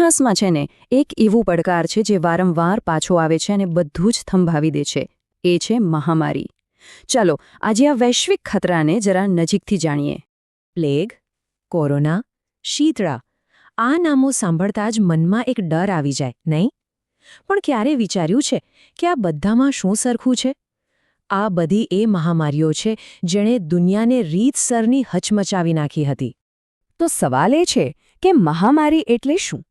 ઇતિહાસમાં છે ને એક એવું પડકાર છે જે વારંવાર પાછો આવે છે અને બધું જ થંભાવી દે છે. એ છે મહામારી. ચાલો આજે આ વૈશ્વિક ખતરાને જરા નજીકથી જાણીએ. પ્લેગ, કોરોના, શીતળા આ નામો સાંભળતા જ મનમાં એક ડર આવી જાય, નહીં? પણ ક્યારે વિચાર્યું છે કે આ બધામાં શું સરખું છે? આ બધી એ મહામારીઓ છે જેણે દુનિયાને રીતસરની હચમચાવી નાખી હતી. તો સવાલ એ છે કે મહામારી એટલે શું?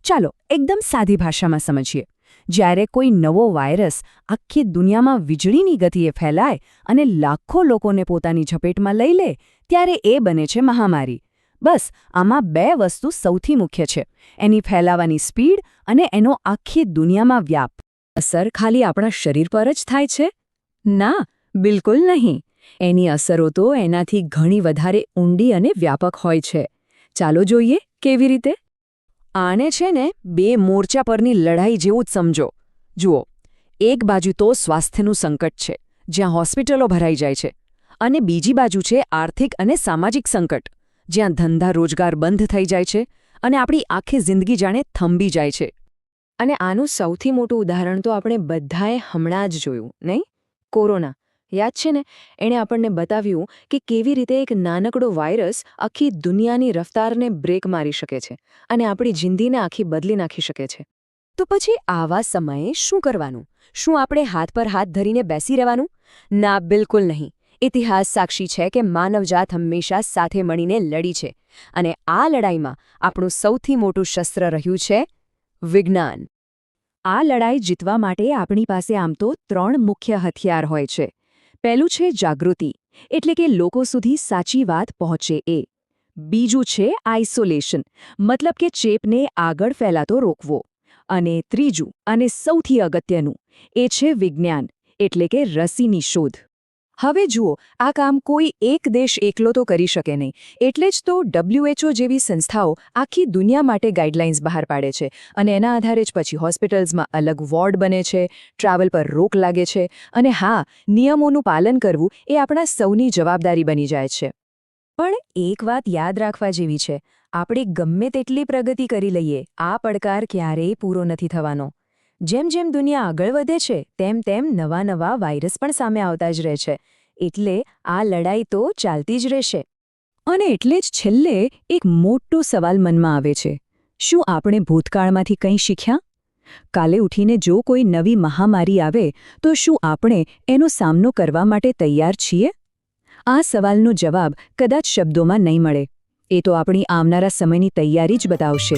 ચાલો એકદમ સાદી ભાષામાં સમજીએ. જ્યારે કોઈ નવો વાયરસ આખી દુનિયામાં વીજળીની ગતિએ ફેલાય અને લાખો લોકોને પોતાની ઝપેટમાં લઈ લે, ત્યારે એ બને છે મહામારી. બસ આમાં બે વસ્તુ સૌથી મુખ્ય છે: એની ફેલાવાની સ્પીડ અને એનો આખી દુનિયામાં વ્યાપ. અસર ખાલી આપણા શરીર પર જ થાય છે? ના, બિલકુલ નહીં. એની અસરો તો એનાથી ઘણી વધારે ઊંડી અને વ્યાપક હોય છે. ચાલો જોઈએ કેવી રીતે. આને છે ને બે મોરચા પરની લડાઈ જેવું જ સમજો. જુઓ, એક બાજુ તો સ્વાસ્થ્યનું સંકટ છે, જ્યાં હોસ્પિટલો ભરાઈ જાય છે, અને બીજી બાજુ છે આર્થિક અને સામાજિક સંકટ, જ્યાં ધંધા રોજગાર બંધ થઈ જાય છે અને આપણી આખી જિંદગી જાણે થંભી જાય છે. અને આનું સૌથી મોટું ઉદાહરણ તો આપણે બધાએ હમણાં જ જોયું, નહીં? કોરોના. યાદ છે ને? એણે આપણને બતાવ્યું કે કેવી રીતે એક નાનકડો વાયરસ આખી દુનિયાની રફતારને બ્રેક મારી શકે છે અને આપણી જિંદગીને આખી બદલી નાખી શકે છે. તો પછી આવા સમયે શું કરવાનું? શું આપણે હાથ પર હાથ ધરીને બેસી રહેવાનું? ના, બિલકુલ નહીં. ઇતિહાસ સાક્ષી છે કે માનવજાત હંમેશા સાથે મળીને લડી છે, અને આ લડાઈમાં આપણું સૌથી મોટું શસ્ત્ર રહ્યું છે વિજ્ઞાન. આ લડાઈ જીતવા માટે આપણી પાસે આમ તો 3 મુખ્ય હથિયાર હોય છે. પહેલું છે જાગૃતિ, એટલે કે લોકો સુધી સાચી વાત પહોંચે એ. બીજું છે આઇસોલેશન, મતલબ કે ચેપને આગળ ફેલાતો રોકવો. અને ત્રીજું અને સૌથી અગત્યનું એ છે વિજ્ઞાન, એટલે કે રસીની શોધ. હવે જુઓ, આ કામ કોઈ એક દેશ એકલો તો કરી શકે નહીં. એટલે જ તો WHO જેવી સંસ્થાઓ આખી દુનિયા માટે ગાઈડલાઇન્સ બહાર પાડે છે, અને એના આધારે જ પછી હોસ્પિટલ્સમાં અલગ વોર્ડ બને છે, ટ્રાવેલ પર રોક લાગે છે, અને હા, નિયમોનું પાલન કરવું એ આપણા સૌની જવાબદારી બની જાય છે. પણ એક વાત યાદ રાખવા જેવી છે: આપણે ગમે તેટલી પ્રગતિ કરી લઈએ, આ પડકાર ક્યારેય પૂરો નથી થવાનો. જેમ જેમ દુનિયા આગળ વધે છે તેમ તેમ નવા વાયરસ પણ સામે આવતા જ રહે છે. એટલે આ લડાઈ તો ચાલતી જ રહેશે. અને એટલે જ છેલ્લે એક મોટો સવાલ મનમાં આવે છે: શું આપણે ભૂતકાળમાંથી કંઈ શીખ્યા? કાલે ઉઠીને જો કોઈ નવી મહામારી આવે તો શું આપણે એનો સામનો કરવા માટે તૈયાર છીએ? આ સવાલનો જવાબ કદાચ શબ્દોમાં નહીં મળે. એ તો આપણી આવનારા સમયની તૈયારી જ બતાવશે.